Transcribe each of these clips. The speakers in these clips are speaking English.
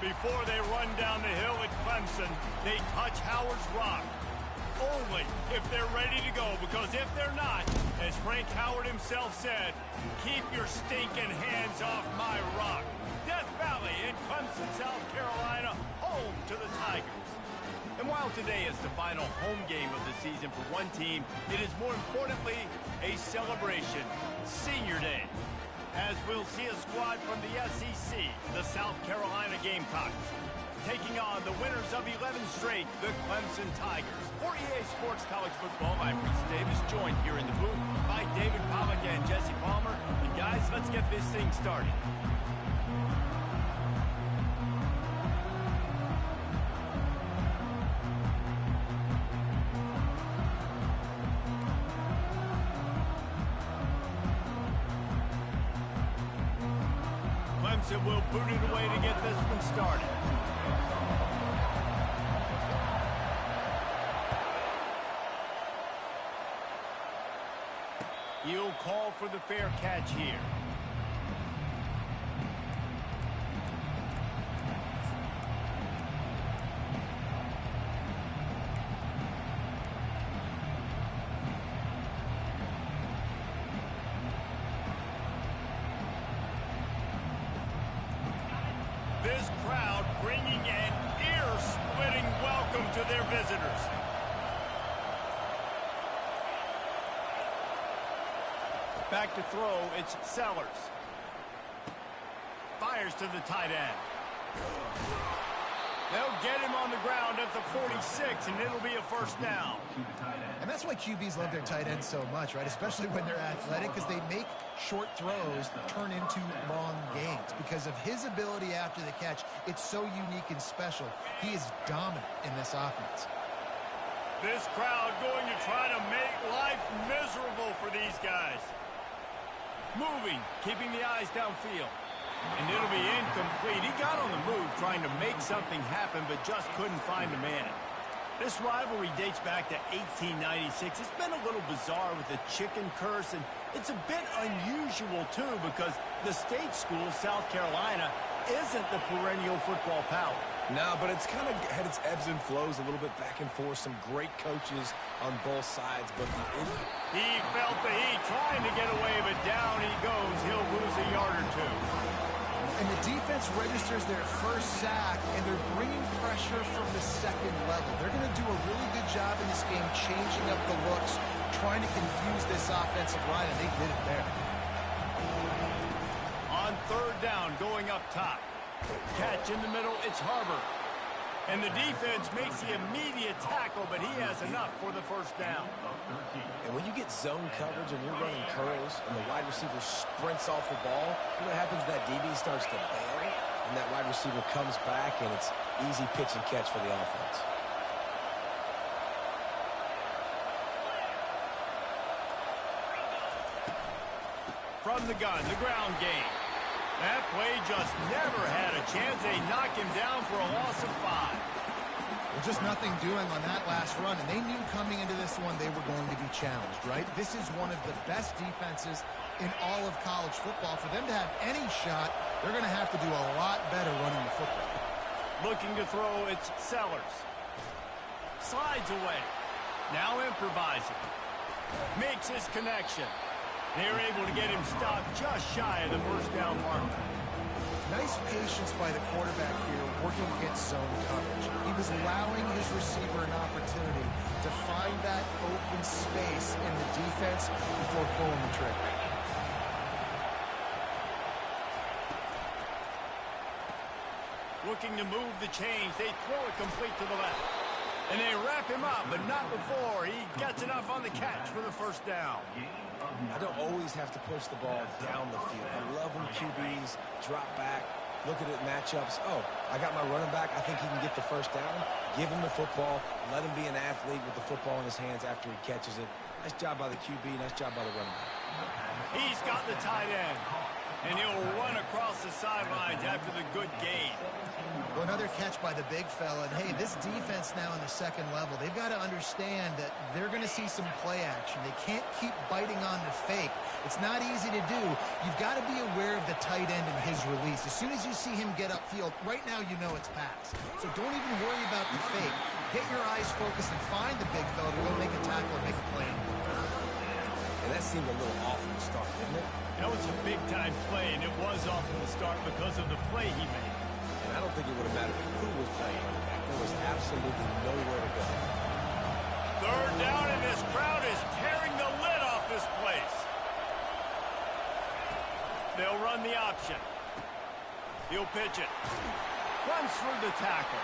Before they run down the hill at Clemson, they touch Howard's rock. Only if they're ready to go, because if they're not, as Frank Howard himself said, keep your stinking hands off my rock. Death Valley in Clemson, South Carolina, home to the Tigers. And while today is the final home game of the season for one team, it is more importantly a celebration, Senior Day, as we'll see a squad from the SEC, the South Carolina Gamecocks, taking on the winners of 11 straight, the Clemson Tigers. For EA Sports College Football, I'm Reese Davis, joined here in the booth by David Pollack and Jesse Palmer. And guys, let's get this thing started. Clemson will boot it away to get this one started. He'll call for the fair catch here. This crowd bringing an ear-splitting welcome to their visitors. Back to throw, it's Sellers. Fires to the tight end. They'll get him on the ground at the 46, and it'll be a first down. And that's why QBs love their tight ends so much, right? Especially when they're athletic, because they make short throws turn into long gains. Because of his ability after the catch, it's so unique and special. He is dominant in this offense. This crowd going to try to make life miserable for these guys. Moving, keeping the eyes downfield. And it'll be incomplete. He got on the move trying to make something happen, but just couldn't find a man. This rivalry dates back to 1896. It's been a little bizarre with the chicken curse, and it's a bit unusual, too, because the state school, South Carolina, isn't the perennial football power. No, but it's kind of had its ebbs and flows a little bit back and forth. Some great coaches on both sides, but he felt the heat trying to get away, but down he goes. He'll lose a yard or two. And the defense registers their first sack, and they're bringing pressure from the second level. They're going to do a really good job in this game changing up the looks, trying to confuse this offensive line, and they did it there. On third down, going up top. Catch in the middle, it's Harbor. And the defense makes the immediate tackle, but he has enough for the first down. And when you get zone coverage and you're running curls and the wide receiver sprints off the ball, what happens is that DB starts to bail, and that wide receiver comes back, and it's easy pitch and catch for the offense. From the gun, the ground game. That play just never had a chance. They knock him down for a loss of 5. Well, just nothing doing on that last run, and they knew coming into this one they were going to be challenged, right? This is one of the best defenses in all of college football. For them to have any shot, they're going to have to do a lot better running the football. Looking to throw, it's Sellers. Slides away. Now improvising. Makes his connection. They're able to get him stopped just shy of the first down marker. Nice patience by the quarterback here working against zone coverage. He was allowing his receiver an opportunity to find that open space in the defense before pulling the trigger. Looking to move the chains. They throw it complete to the left. And they wrap him up, but not before he gets enough on the catch for the first down. I don't always have to push the ball down the field. I love when QBs drop back, look at it matchups. Oh, I got my running back. I think he can get the first down. Give him the football. Let him be an athlete with the football in his hands after he catches it. Nice job by the QB. Nice job by the running back. He's got the tight end. And he'll run across the sidelines after the good gain. Well, another catch by the big fella. And, hey, this defense now in the second level, they've got to understand that they're going to see some play action. They can't keep biting on the fake. It's not easy to do. You've got to be aware of the tight end and his release. As soon as you see him get upfield, right now you know it's pass. So don't even worry about the fake. Get your eyes focused and find the big fella to go make a tackle or make a play. And that seemed a little off from the start, didn't it? That was a big-time play, and it was off from the start because of the play he made. And I don't think it would have mattered who was playing running back. There was absolutely nowhere to go. Third down, and this crowd is tearing the lid off this place. They'll run the option. He'll pitch it. Runs through the tackle.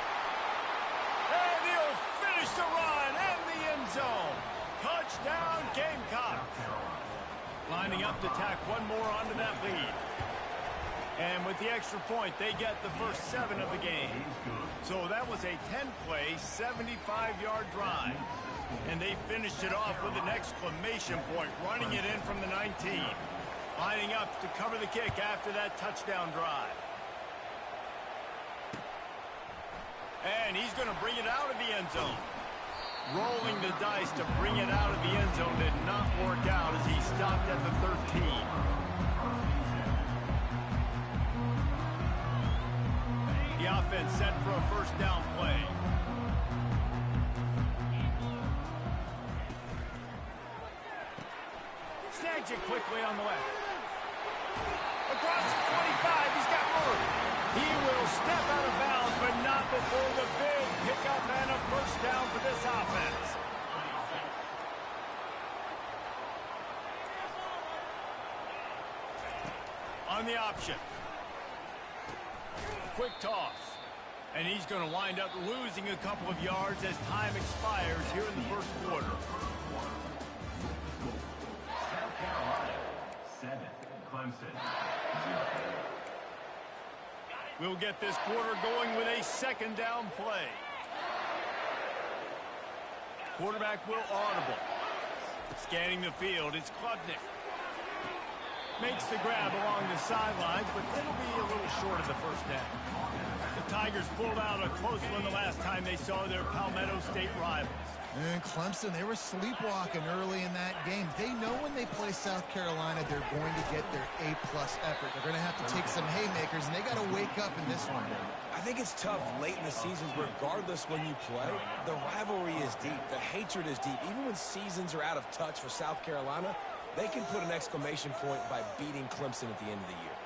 And he'll finish the run and the end zone. Touchdown, Gamecock. Lining up to tack one more onto that lead. And with the extra point, they get the first 7 of the game. So that was a 10-play, 75-yard drive. And they finished it off with an exclamation point, running it in from the 19. Lining up to cover the kick after that touchdown drive. And he's going to bring it out of the end zone. Rolling the dice to bring it out of the end zone did not work out as he stopped at the 13. The offense set for a first down play. Snags it quickly on the left. Across the 25, he's got room. He will step out of bounds, but not before the big pickup and a first down for this offense. On the option. Quick toss. And he's going to wind up losing a couple of yards as time expires here in the first quarter. South Carolina, 7, Clemson, 0. We'll get this quarter going with a second down play. Quarterback will audible. Scanning the field, it's Klubnik. Makes the grab along the sidelines, but it'll be a little short of the first down. The Tigers pulled out a close one the last time they saw their Palmetto State rivals. And Clemson, they were sleepwalking early in that game. They know when they play South Carolina, they're going to get their A-plus effort. They're going to have to take some haymakers, and they got to wake up in this one. I think it's tough late in the season, regardless when you play. The rivalry is deep. The hatred is deep. Even when seasons are out of touch for South Carolina, they can put an exclamation point by beating Clemson at the end of the year.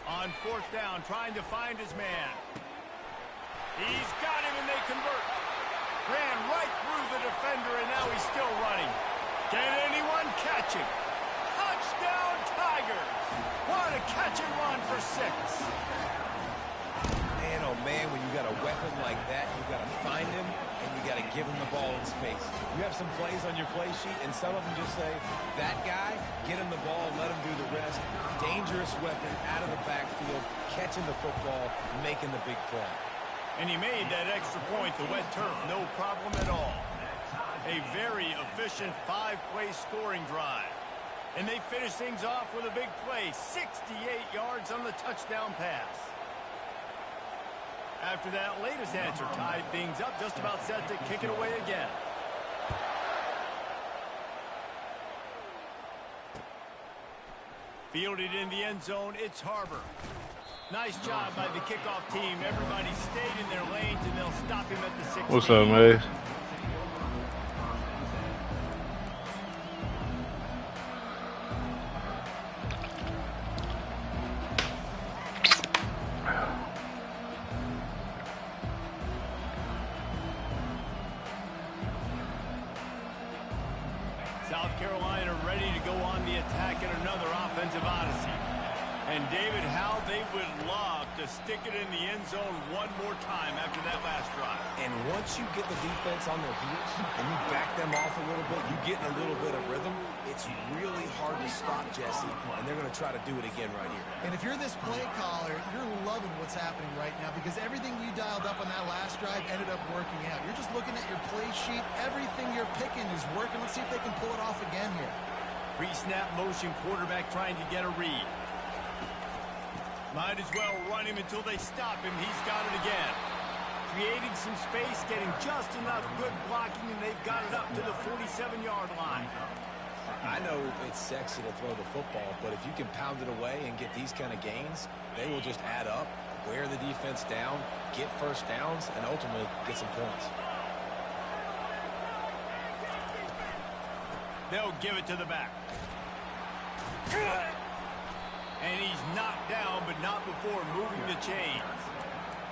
On fourth down, trying to find his man. He's got him, and they convert. Ran right through the defender, and now he's still running. Can anyone catch him? Touchdown, Tigers! What a catch and run for 6. Man, oh man, when you got a weapon like that, you got to find him, and you got to give him the ball in space. You have some plays on your play sheet, and some of them just say, that guy, get him the ball, let him do the rest. Dangerous weapon out of the backfield, catching the football, making the big play. And he made that extra point, the wet turf, no problem at all. A very efficient 5-play scoring drive. And they finish things off with a big play, 68 yards on the touchdown pass. After that latest answer tied things up, just about set to kick it away again. Fielded in the end zone, it's Harbor. Nice job by the kickoff team. Everybody stayed in their lanes, and they'll stop him at the 16. What's up, Mace? South Carolina ready to go on the attack in another offensive odyssey. And David, how they would love to stick it in the end zone one more time after that last drive. And once you get the defense on their heels and you back them off a little bit, you get in a little bit of rhythm, it's really hard to stop, Jesse, and they're going to try to do it again right here. And if you're this play caller, you're loving what's happening right now because everything you dialed up on that last drive ended up working out. You're just looking at your play sheet. Everything you're picking is working. Let's see if they can pull it off again here. Pre-snap motion, quarterback trying to get a read. Might as well run him until they stop him. He's got it again. Creating some space, getting just enough good blocking, and they've got it up to the 47-yard line. I know it's sexy to throw the football, but if you can pound it away and get these kind of gains, they will just add up, wear the defense down, get first downs, and ultimately get some points. They'll give it to the back. And he's knocked down, but not before moving the chains.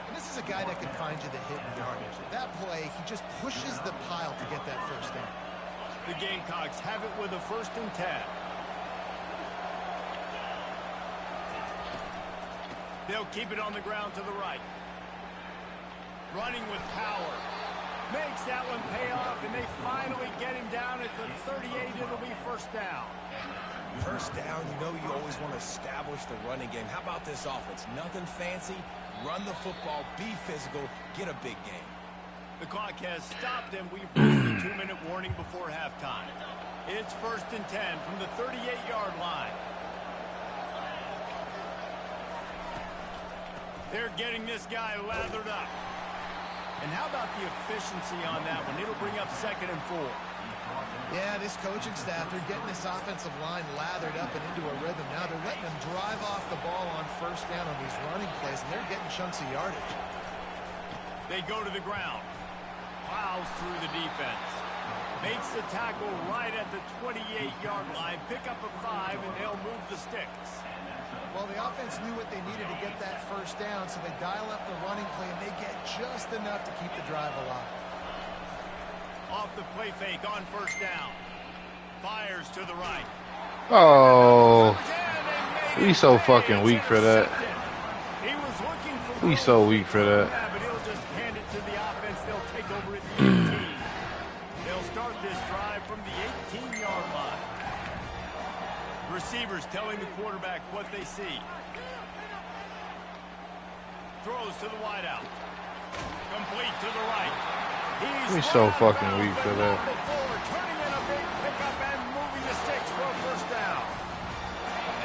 And this is a guy that can find you the hit and yardage. That play, he just pushes the pile to get that first down. The Gamecocks have it with a 1st and 10. They'll keep it on the ground to the right. Running with power. Makes that one pay off, and they finally get him down at the 38. It'll be 1st down. First down, you know you always want to establish the running game. How about this offense? Nothing fancy. Run the football, be physical, get a big game. The clock has stopped, and we've reached the 2-minute warning before halftime. It's 1st and 10 from the 38-yard line. They're getting this guy lathered up. And how about the efficiency on that one? It'll bring up 2nd and 4. Yeah, this coaching staff, they're getting this offensive line lathered up and into a rhythm. Now they're letting them drive off the ball on 1st down on these running plays, and they're getting chunks of yardage. They go to the ground. Plows through the defense. Makes the tackle right at the 28-yard line. Pick up a 5, and they'll move the sticks. Well, the offense knew what they needed to get that 1st down, so they dial up the running play, and they get just enough to keep the drive alive. Off the play fake on 1st down. Fires to the right. Oh, we so fucking weak for that. We so weak for that. But he'll just hand it to the offense. They'll take over at the 18. They'll start this drive from the 18-yard line. Receivers telling the quarterback what they see. Throws to the wideout. Complete to the right. We so fucking weak for that. Turning in a big pickup and moving the sticks for a 1st down.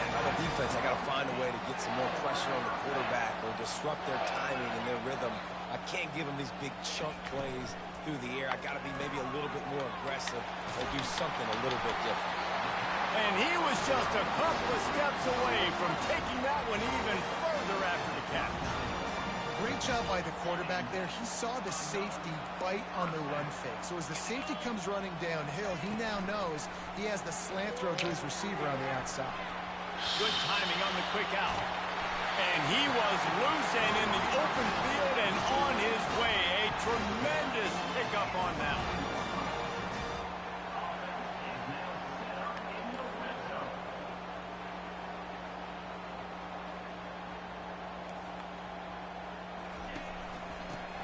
And on the defense, I got to find a way to get some more pressure on the quarterback or disrupt their timing and their rhythm. I can't give them these big chunk plays through the air. I got to be maybe a little bit more aggressive or do something a little bit different. And he was just a couple of steps away from taking that one even further after the catch. Great job by the quarterback there. He saw the safety bite on the run fake. So as the safety comes running downhill, he now knows he has the slant throw to his receiver on the outside. Good timing on the quick out. And he was loose and in the open field and on his way. A tremendous pickup on that one.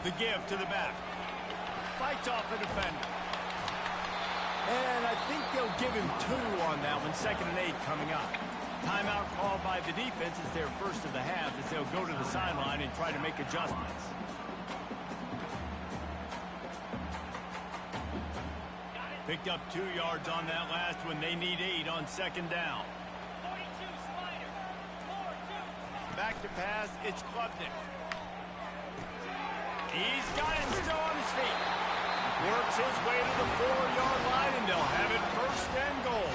The give to the back. Fights off the defender. And I think they'll give him 2 on that one. 2nd and 8 coming up. Timeout called by the defense is their 1st of the half as they'll go to the sideline and try to make adjustments. Picked up 2 yards on that last one. They need 8 on 2nd down. Back to pass. It's Klubnik. He's got it still on his feet. Works his way to the 4-yard line, and they'll have it 1st and goal.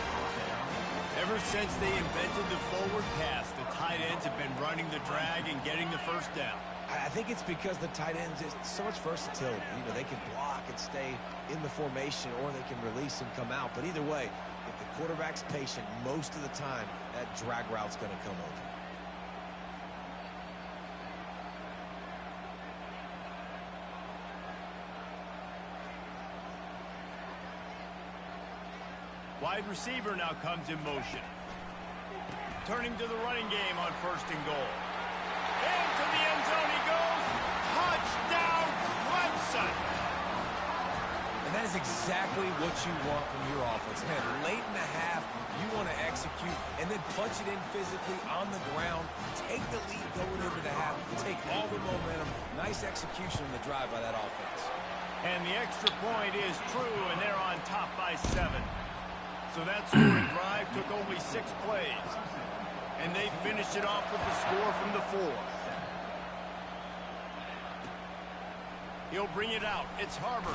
Ever since they invented the forward pass, the tight ends have been running the drag and getting the 1st down. I think it's because the tight ends, it's so much versatility. You know, they can block and stay in the formation, or they can release and come out. But either way, if the quarterback's patient, most of the time, that drag route's going to come open. Wide receiver now comes in motion. turning to the running game on 1st and goal. Into the end zone he goes. Touchdown, Clemson. And that is exactly what you want from your offense. Man, late in the half, you want to execute and then punch it in physically on the ground. Take the lead going into the half. Take all the momentum. Nice execution in the drive by that offense. And the extra point is true, and they're on top by 7. So that scoring drive took only 6 plays. And they finished it off with the score from the 4. He'll bring it out. It's Harbor.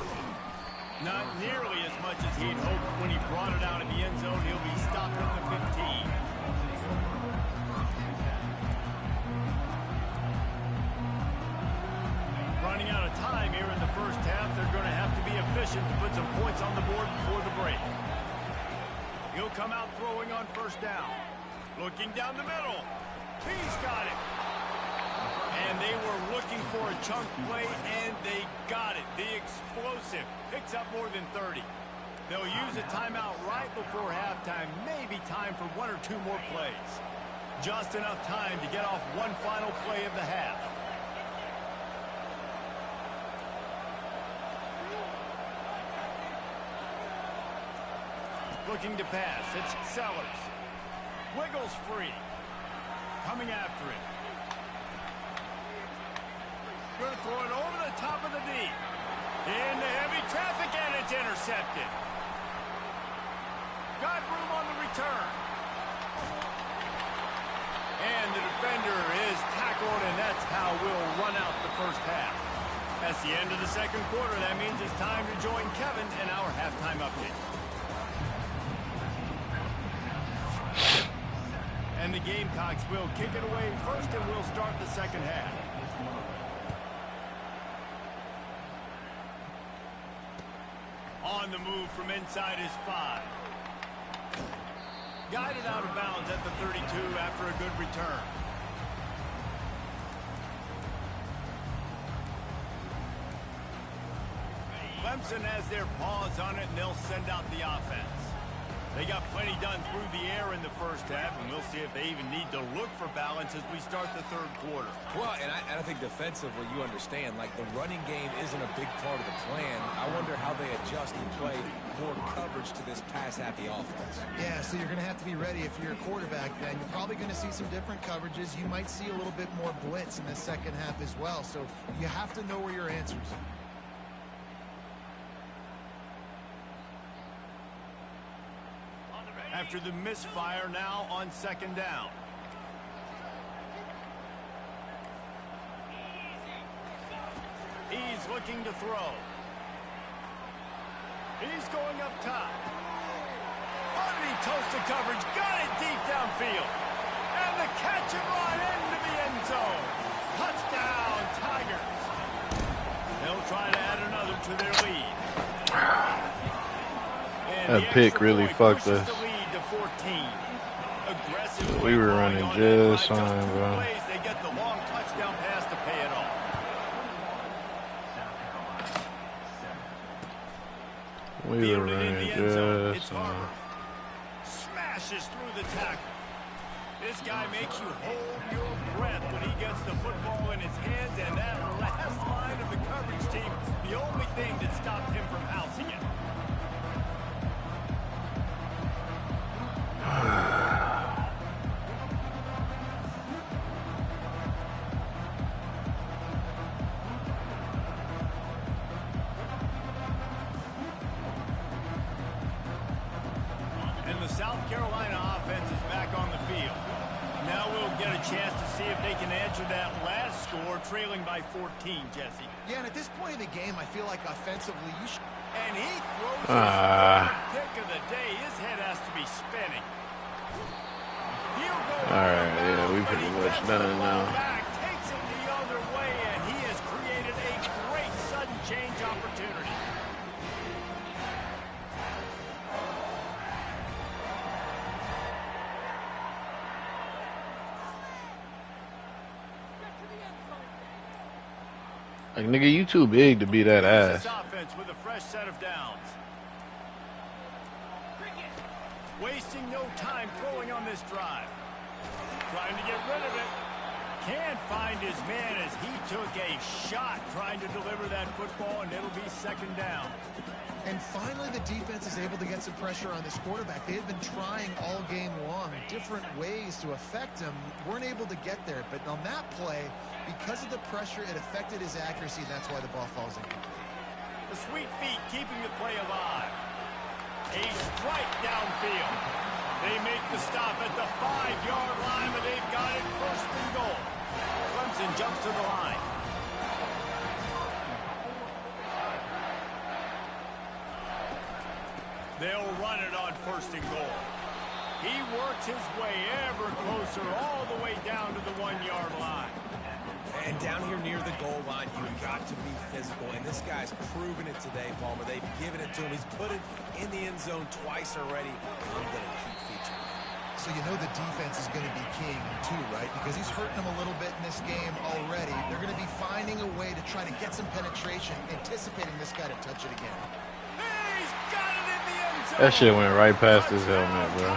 Not nearly as much as he'd hoped when he brought it out in the end zone. He'll be stopped at the 15. Running out of time here in the first half. They're going to have to be efficient to put some points on the board before the break. He'll come out throwing on 1st down. Looking down the middle. He's got it. And they were looking for a chunk play, and they got it. The explosive picks up more than 30. They'll use a timeout right before halftime. Maybe time for 1 or 2 more plays. Just enough time to get off one final play of the half. Looking to pass. It's Sellers. Wiggles free. Coming after it. Going to throw it over the top of the D. Into heavy traffic, and it's intercepted. Got room on the return. And the defender is tackled, and that's how we'll run out the first half. That's the end of the 2nd quarter. That means it's time to join Kevin in our halftime update. And the Gamecocks will kick it away first, and we'll start the 2nd half. On the move from inside his 5. Guided out of bounds at the 32 after a good return. Clemson has their paws on it, and they'll send out the offense. They got plenty done through the air in the first half, and we'll see if they even need to look for balance as we start the 3rd quarter. Well, and I think defensively, you understand, like the running game isn't a big part of the plan. I wonder how they adjust and play more coverage to this pass-happy offense. Yeah, so you're going to have to be ready if you're a quarterback then. You're probably going to see some different coverages. You might see a little bit more blitz in the 2nd half as well, so you have to know where your answers are. After the misfire, now on 2nd down. He's looking to throw. He's going up top. He toasted coverage, got it deep downfield. And the catch and run into the end zone. Touchdown, Tigers. They'll try to add another to their lead. That pick really fucked us. We were running just fine, bro. They get the long touchdown pass to pay it off. We were running just fine. Smashes through the tackle. This guy makes you hold your breath when he gets the football in his hands, and that last line of the coverage team, the only thing that stopped him from housing it. And the South Carolina offense is back on the field. Now we'll get a chance to see if they can answer that last score, trailing by 14, Jesse. Yeah, and at this point of the game, I feel like offensively you should... And he throws his pick of the day. His head has to be spinning. Alright, yeah, we pretty much done now. Back, takes it the other way, and he has created a great sudden change opportunity. Like, nigga, you too big to be that ass. Offense with a fresh set of downs. Wasting no time throwing on this drive. Trying to get rid of it. Can't find his man as he took a shot trying to deliver that football, and it'll be second down. And finally, the defense is able to get some pressure on this quarterback. They had been trying all game long, different ways to affect him. Weren't able to get there. But on that play, because of the pressure, it affected his accuracy. That's why the ball falls in. The sweet feet keeping the play alive. A strike downfield. They make the stop at the 5-yard line, but they've got it first and goal. Clemson jumps to the line. They'll run it on first and goal. He works his way ever closer all the way down to the 1-yard line. And down here near the goal line, you've got to be physical. And this guy's proven it today, Palmer. They've given it to him. He's put it in the end zone twice already. I'm going to keep featuring it. So you know the defense is going to be king, too, right? Because he's hurting them a little bit in this game already. They're going to be finding a way to try to get some penetration, anticipating this guy to touch it again. He's got it in the end zone. That shit went right past his helmet, bro.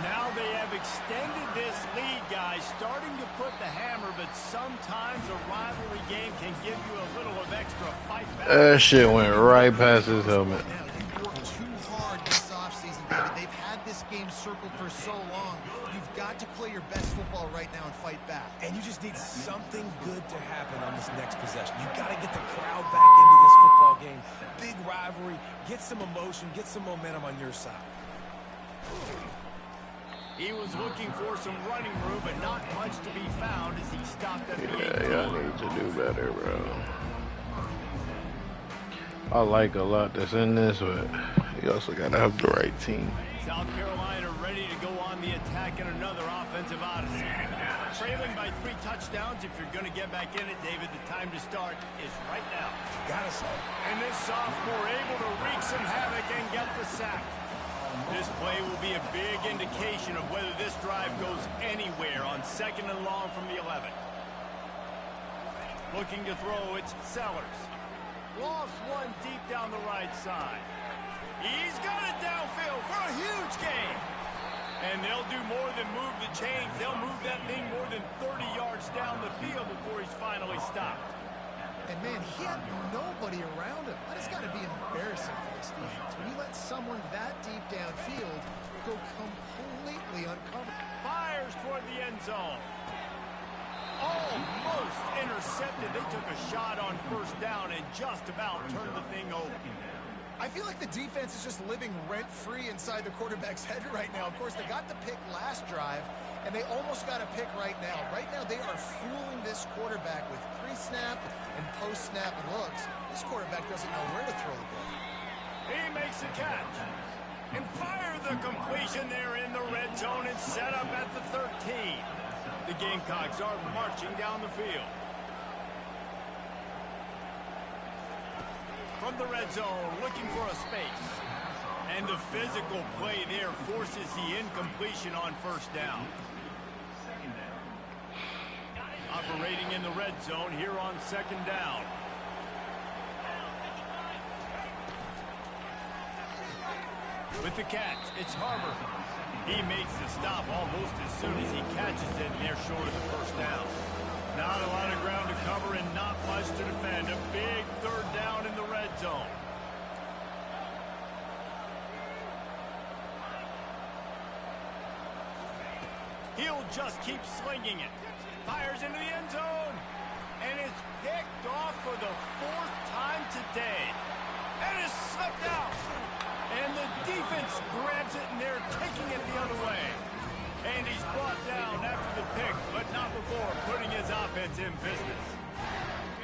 Now they have extended this lead, guys, starting to put the hammer, but sometimes a rivalry game can give you a little of extra fight back. That shit went right past his helmet. Now, you've worked too hard this offseason, David. They've had this game circled for so long. You've got to play your best football right now and fight back. And you just need something good to happen on this next possession. You've got to get the crowd back into this football game. Big rivalry. Get some emotion. Get some momentum on your side. He was looking for some running room, but not much to be found as he stopped at the Yeah, y'all need to do better, bro. I like a lot that's in this, but you also got to have the right team. South Carolina ready to go on the attack in another offensive odyssey. Trailing by 3 touchdowns. If you're going to get back in it, David, the time to start is right now. Gotta start. And this sophomore able to wreak some havoc and get the sack. This play will be a big indication of whether this drive goes anywhere on 2nd and long from the 11. Looking to throw, it's Sellers. Lost one deep down the right side. He's got it downfield for a huge gain. And they'll do more than move the chains. They'll move that thing more than 30 yards down the field before he's finally stopped. And, man, he had nobody around him. That has got to be embarrassing for this defense. When you let someone that deep downfield go completely uncovered. Fires toward the end zone. Almost intercepted. They took a shot on first down and just about turned the thing over. I feel like the defense is just living rent-free inside the quarterback's head right now. Of course, they got the pick last drive, and they almost got a pick right now. Right now, they are fooling this quarterback with pre-snap and post-snap looks. This quarterback doesn't know where to throw the ball. He makes a catch and fire the completion there in the red zone and set up at the 13. The Gamecocks are marching down the field. From the red zone, looking for a space. And the physical play there forces the incompletion on first down. Operating in the red zone here on 2nd down. With the catch, it's Harbor. He makes the stop almost as soon as he catches it, and they're short of the first down. Not a lot of ground to cover and not much to defend. A big 3rd down in the red zone. He'll just keep slinging it. Fires into the end zone. And it's picked off for the 4th time today. And it's slipped out. And the defense grabs it, and they're taking it the other way. And he's brought down after the pick, but not before putting his offense in business.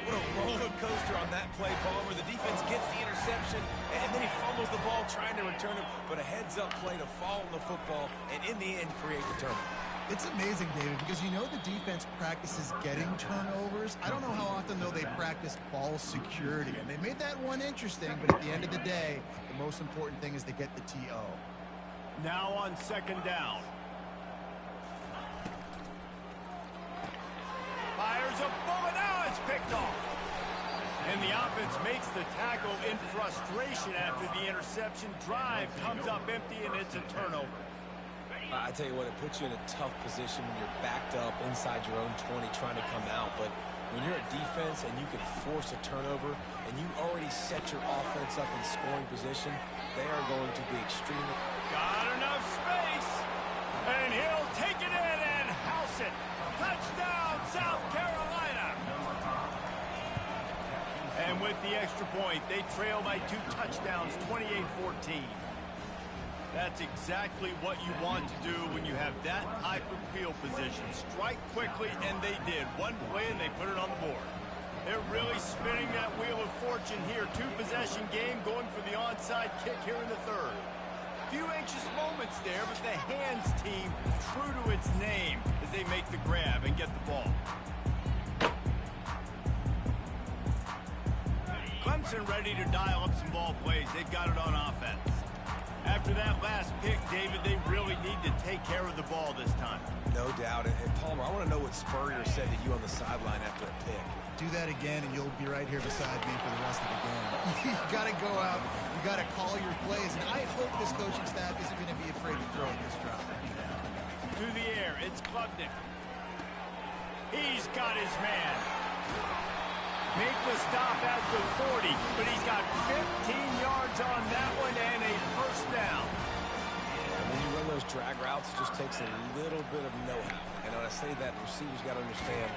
What a roller coaster on that play, Palmer. The defense gets the interception, and then he fumbles the ball trying to return it, but a heads-up play to fall on the football, and in the end, create the turnover. It's amazing, David, because you know the defense practices getting turnovers. I don't know how often, though, they practice ball security. And they made that one interesting, but at the end of the day, the most important thing is to get the TO. Now on 2nd down. Fires a bullet. Now it's picked off. And the offense makes the tackle in frustration after the interception. Drive comes up empty, and it's a turnover. I tell you what, it puts you in a tough position when you're backed up inside your own 20 trying to come out. But when you're a defense and you can force a turnover and you already set your offense up in scoring position, they are going to be extremely... Got enough space. And he'll take it in and house it. Touchdown, South Carolina. And with the extra point, they trail by 2 touchdowns, 28-14. That's exactly what you want to do when you have that type of field position. Strike quickly, and they did. One play, and they put it on the board. They're really spinning that wheel of fortune here. 2-possession game going for the onside kick here in the third. Few anxious moments there, but the hands team true to its name as they make the grab and get the ball. Clemson ready to dial up some ball plays. They've got it on offense. After that last pick, David, they really need to take care of the ball this time. No doubt. And Palmer, I want to know what Spurrier said to you on the sideline after a pick. Do that again, and you'll be right here beside me for the rest of the game. You got to go out. You got to call your plays. And I hope this coaching staff isn't going to be afraid to throw in this drop. To the air, it's Klubnik. He's got his man. Make the stop at the 40, but he's got 15 yards on that one and a first down. And when you run those drag routes, it just takes a little bit of know-how. And when I say that, receivers got to understand.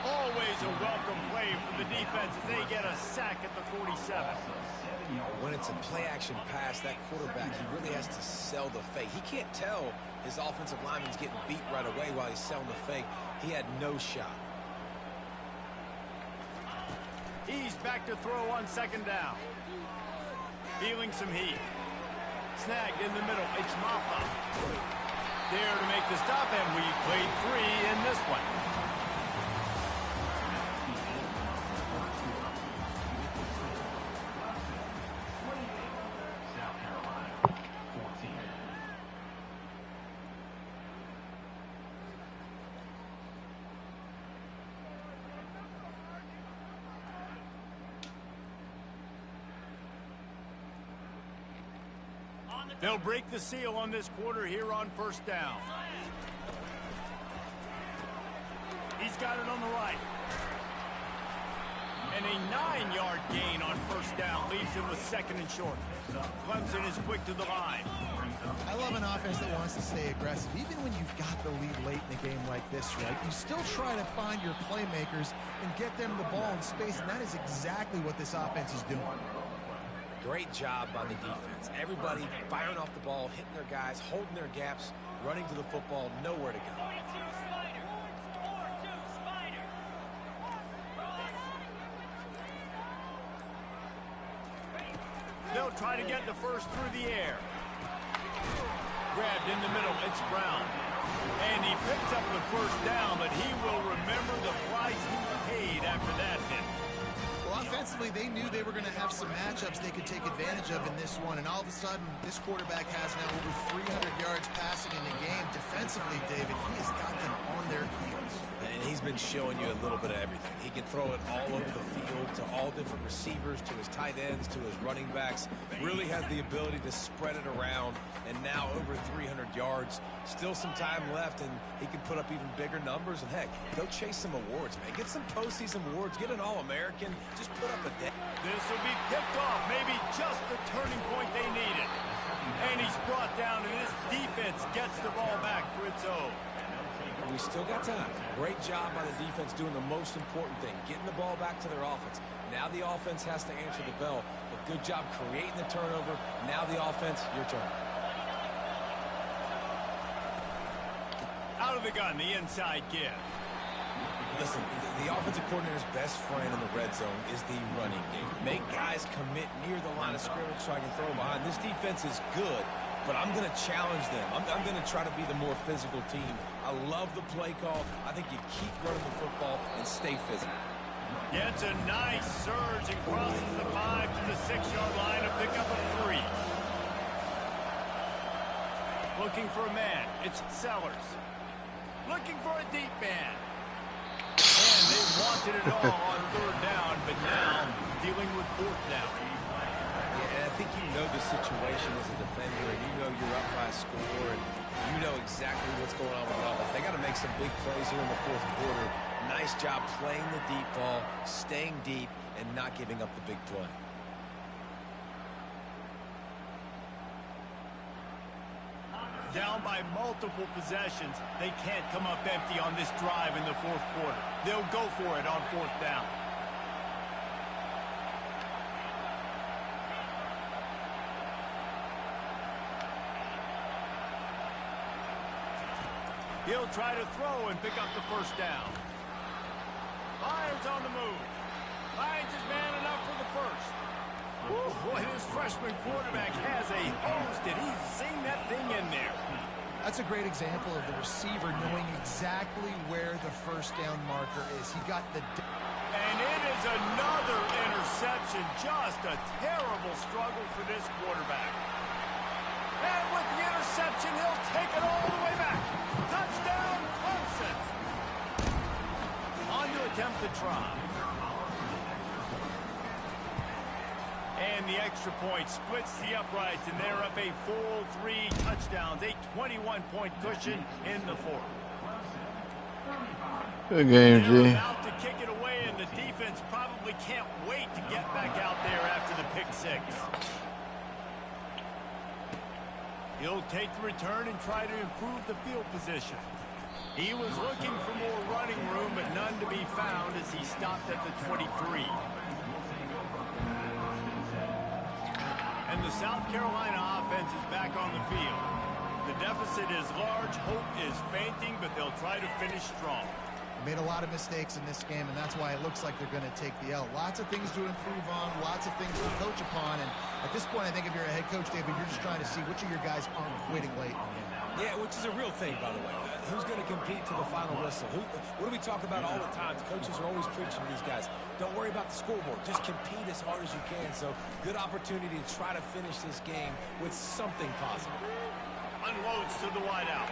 Always a welcome play for the defense as they get a sack at the 47. When it's a play-action pass, that quarterback, he really has to sell the fake. He can't tell his offensive lineman's getting beat right away while he's selling the fake. He had no shot. He's back to throw on second down. Feeling some heat. Snagged in the middle. It's Maffa. There to make the stop, and we played 3 in this one. South Carolina, 14. They'll break the seal on this quarter here on first down. He's got it on the right. And a 9-yard gain on first down leaves him with second and short. Clemson is quick to the line. I love an offense that wants to stay aggressive. Even when you've got the lead late in a game like this, right, you still try to find your playmakers and get them the ball in space, and that is exactly what this offense is doing. Great job by the defense. Everybody firing off the ball, hitting their guys, holding their gaps, running to the football, nowhere to go. They'll try to get the first through the air. Grabbed in the middle, it's Brown. And he picks up the first down, but he will remember the price he paid after that hit. Well, offensively, they knew they were going to have some matchups they could take advantage of in this one, and all of a sudden, this quarterback has now over 300 yards passing in the game. Defensively, David, he has got them on their heels. And he's been showing you a little bit of everything. He can throw it all over the field to all different receivers, to his tight ends, to his running backs. Really has the ability to spread it around, and now over 300 yards. Still some time left, and he can put up even bigger numbers. And heck, go chase some awards, man. Get some postseason awards. Get an All-American. Just put up a day. This will be picked off, maybe just the turning point they needed. And he's brought down, and this defense gets the ball back for its own. We still got time. Great job by the defense doing the most important thing, getting the ball back to their offense. Now the offense has to answer the bell, but good job creating the turnover. Now the offense, your turn. Out of the gun, the inside give. Listen, the offensive coordinator's best friend in the red zone is the running game. Make guys commit near the line of scrimmage so I can throw behind. This defense is good, but I'm going to challenge them. I'm going to try to be the more physical team. I love the play call. I think you keep running the football and stay physical. Gets a nice surge and crosses the 5 to the 6-yard line to pick up a 3. Looking for a man. It's Sellers. Looking for a deep man. And they wanted it all on third down, but now dealing with fourth down. And I think you know the situation as a defender, and you know you're up by a score, and you know exactly what's going on with the offense. They got to make some big plays here in the fourth quarter. Nice job playing the deep ball, staying deep, and not giving up the big play. Down by multiple possessions, they can't come up empty on this drive in the fourth quarter. They'll go for it on fourth down. He'll try to throw and pick up the first down. Lions on the move. Lions is man enough for the first. Woo, boy, this freshman quarterback has a hose. Did he sing that thing in there? That's a great example of the receiver knowing exactly where the first down marker is. He got the... And it is another interception. Just a terrible struggle for this quarterback. And with the interception, he'll take it all the way back. Touchdown, Clemson. On to attempt the try. And the extra point splits the uprights, and they're up a full 3 touchdowns, a 21-point cushion in the fourth. Good game, They're G. about to kick it away, and the defense probably can't wait to get back out there after the pick six. He'll take the return and try to improve the field position. He was looking for more running room, but none to be found as he stopped at the 23. And the South Carolina offense is back on the field. The deficit is large, hope is fainting, but they'll try to finish strong. Made a lot of mistakes in this game, and that's why it looks like they're going to take the L. Lots of things to improve on, lots of things to coach upon, and at this point, I think if you're a head coach, David, you're just trying to see which of your guys aren't quitting late in the game. Yeah, which is a real thing, by the way. Who's going to compete to the final whistle? What do we talk about all the time? Coaches are always preaching to these guys. Don't worry about the scoreboard. Just compete as hard as you can. So, good opportunity to try to finish this game with something positive. Unloads to the wideout.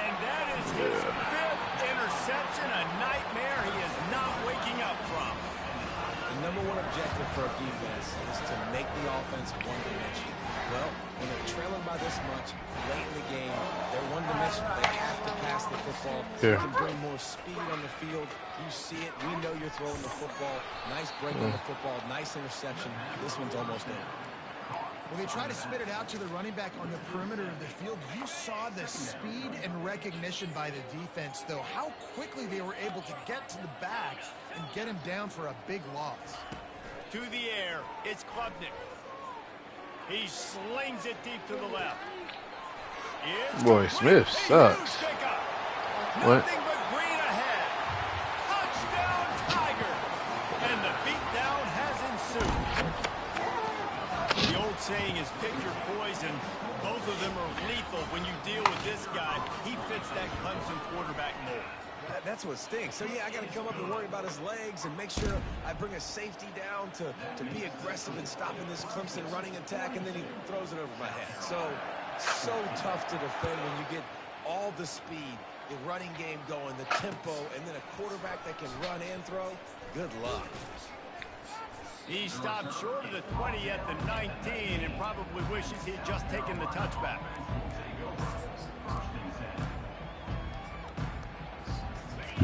And that is his 5th interception, a nightmare he is not waking up from. The number one objective for a defense is to make the offense one-dimensional. Well, when they're trailing by this much late in the game, they're one-dimensional. They have to pass the football. Yeah. They can bring more speed on the field. You see it. We know you're throwing the football. Nice break on the football. Nice interception. This one's almost over. When they try to spit it out to the running back on the perimeter of the field, you saw the speed and recognition by the defense, though. How quickly they were able to get to the back and get him down for a big loss. To the air, it's Klubnik. He slings it deep to the left. It's Boy, Smith sucks. What? Nothing but green ahead. Touchdown, Tiger. And the beatdown has ensued. The old saying is pick your poison. Both of them are lethal when you deal with this guy. He fits that Clemson quarterback mold. That's what stinks. So, yeah, I got to come up and worry about his legs and make sure I bring a safety down to be aggressive in stopping this Clemson running attack, and then he throws it over my head. So tough to defend when you get all the speed, the running game going, the tempo, and then a quarterback that can run and throw. Good luck. He stopped short of the 20 at the 19 and probably wishes he'd just taken the touchback.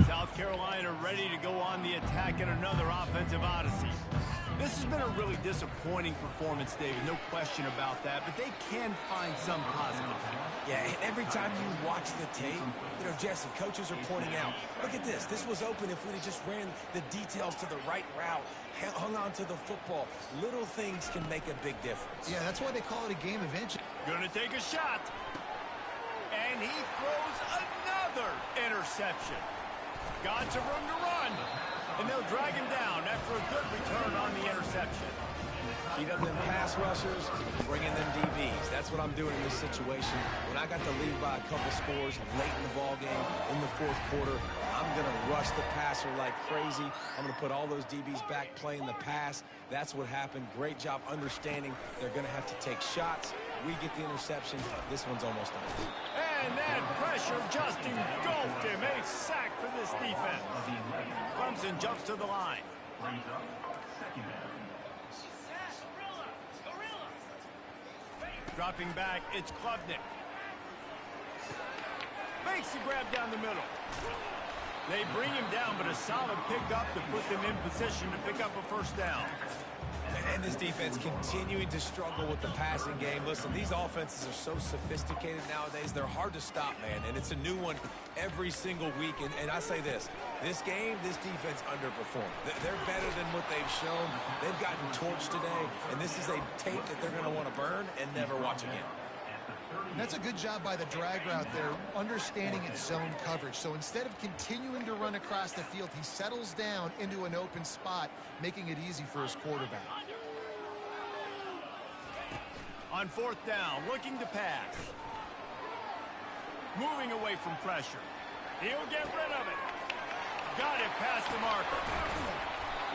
South Carolina ready to go on the attack in another offensive odyssey. This has been a really disappointing performance, David, no question about that, but they can find some positives. Yeah, and every time you watch the tape, Jesse, coaches are pointing out, look at this. This was open if we'd have just ran the details to the right route, hung on to the football. Little things can make a big difference. Yeah, that's why they call it a game of inches. Gonna take a shot. And he throws another interception. Got some room to run. And they'll drag him down after a good return on the interception. Beat up them pass rushers, bring in them DBs. That's what I'm doing in this situation. When I got the lead by a couple scores late in the ball game in the fourth quarter, I'm going to rush the passer like crazy. I'm going to put all those DBs back playing the pass. That's what happened. Great job understanding they're going to have to take shots. We get the interception. This one's almost done. And that pressure just engulfed him. A sack for this defense. Clemson jumps to the line. Dropping back, it's Klubnik. Makes the grab down the middle. They bring him down, but a solid pickup to put them in position to pick up a first down. And this defense continuing to struggle with the passing game. Listen, these offenses are so sophisticated nowadays. They're hard to stop, man. And it's a new one every single week. And I say this game, this defense underperformed. They're better than what they've shown. They've gotten torched today. And this is a tape that they're going to want to burn and never watch again. And that's a good job by the drag route there, understanding its zone coverage. So instead of continuing to run across the field, he settles down into an open spot, making it easy for his quarterback. On fourth down, looking to pass. Moving away from pressure. He'll get rid of it. Got it past the marker.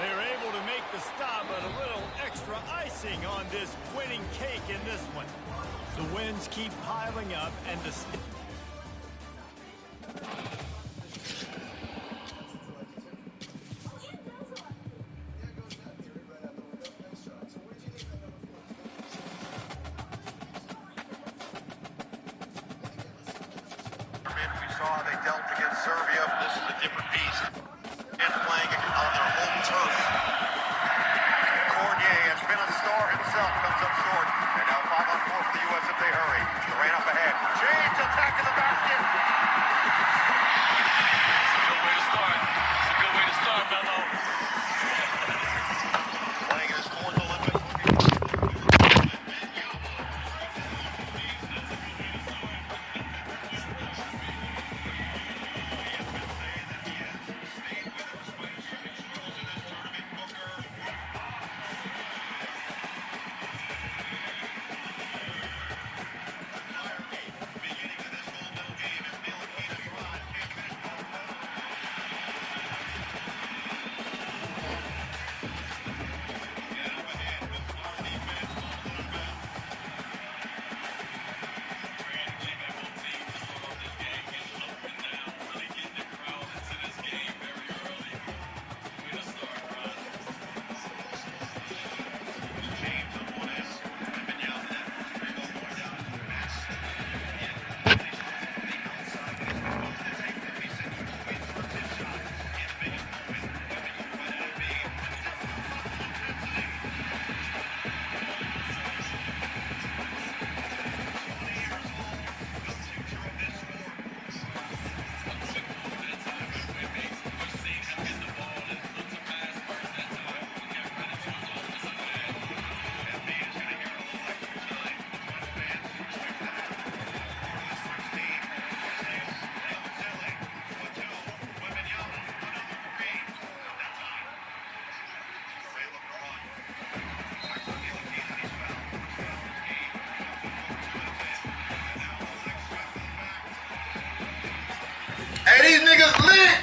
They're able to make the stop, but a little extra icing on this winning cake in this one. The wins keep piling up, and the they dealt against Serbia. This is a different beast. And playing on their home turf. Cornier has been a star himself. Comes up short. They're now 5-on-4 for the U.S. if they hurry. Durant up ahead. James attacking the basket. It's a good way to start. It's a good way to start, Melo. Playing in his fourth Olympics. Hey, these niggas lit!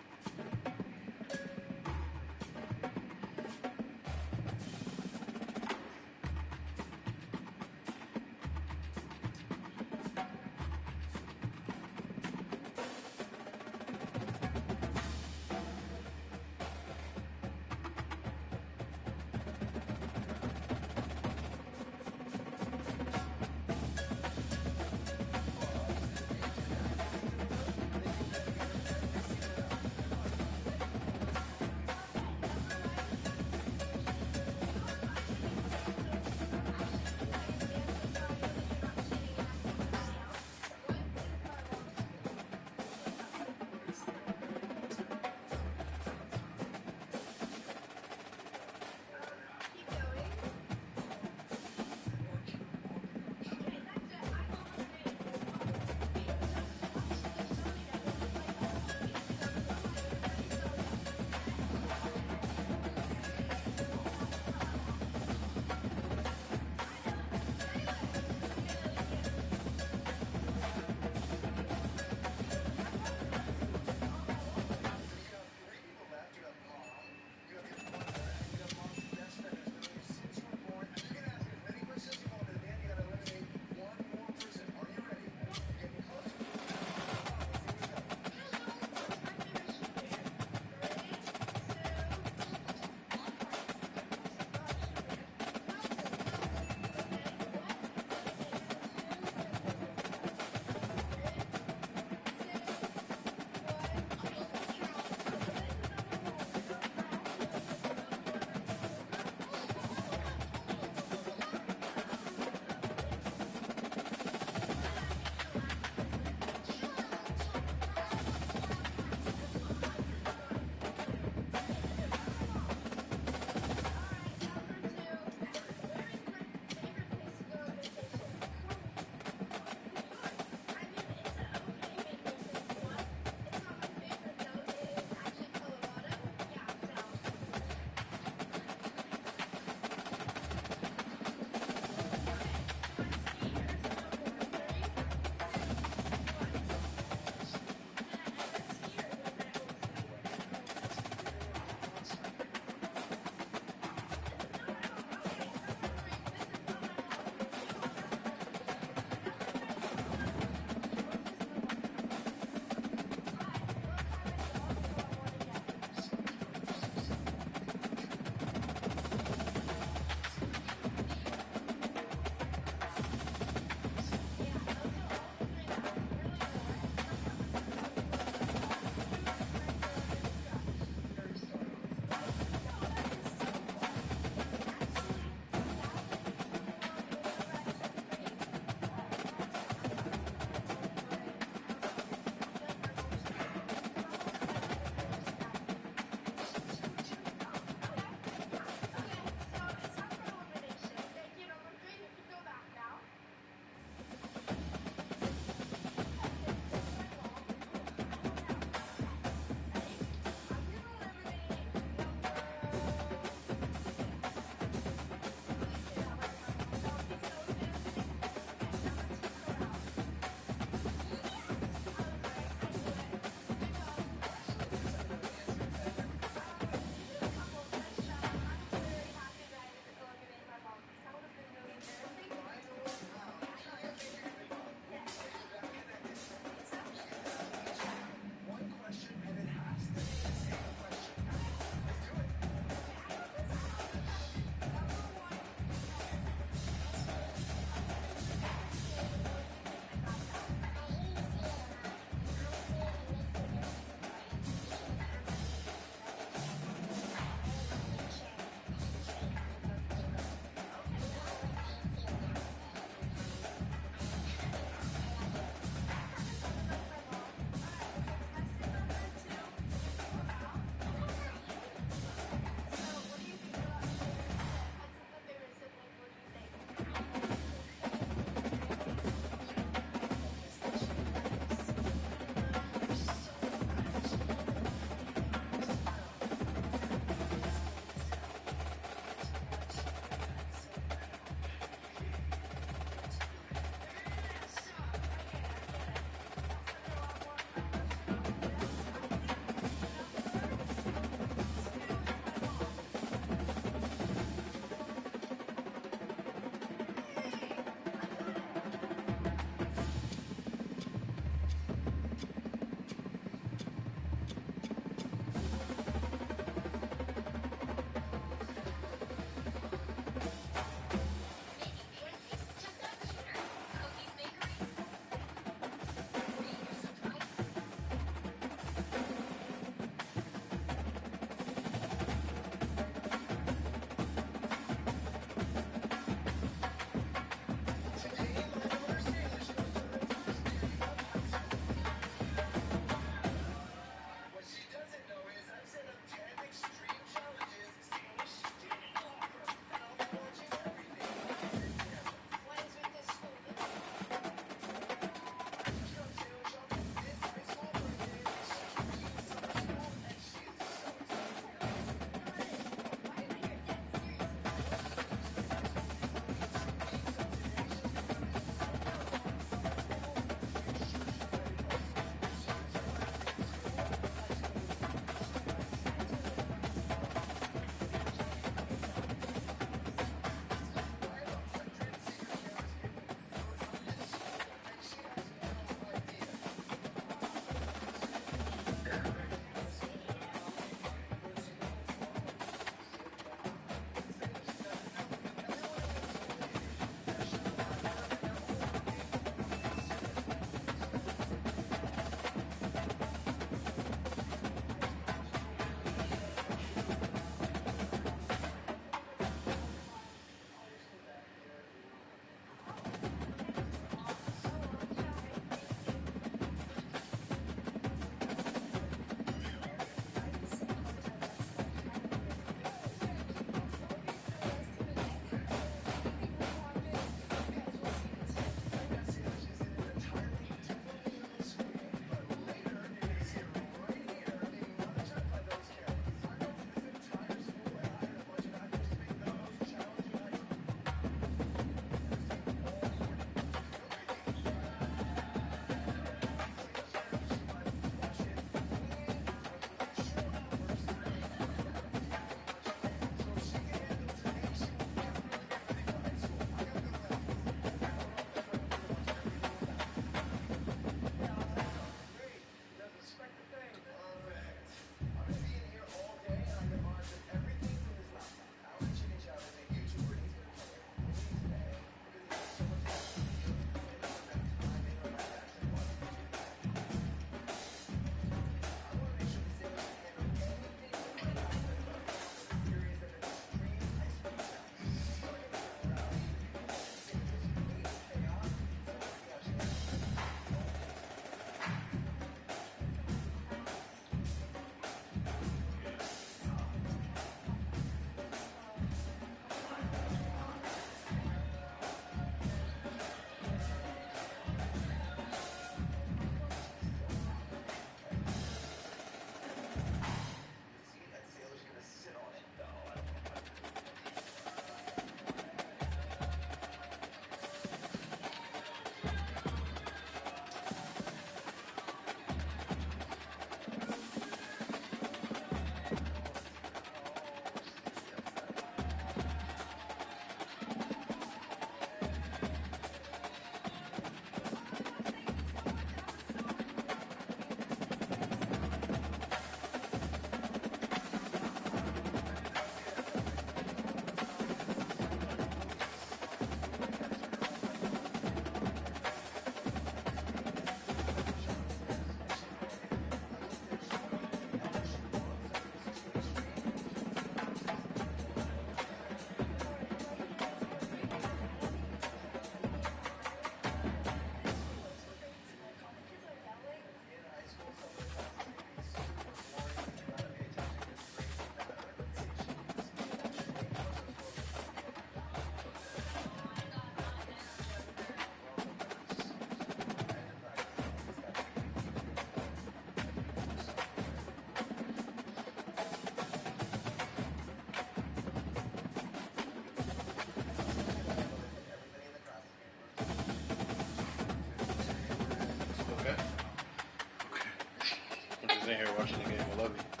watching the game. I love you.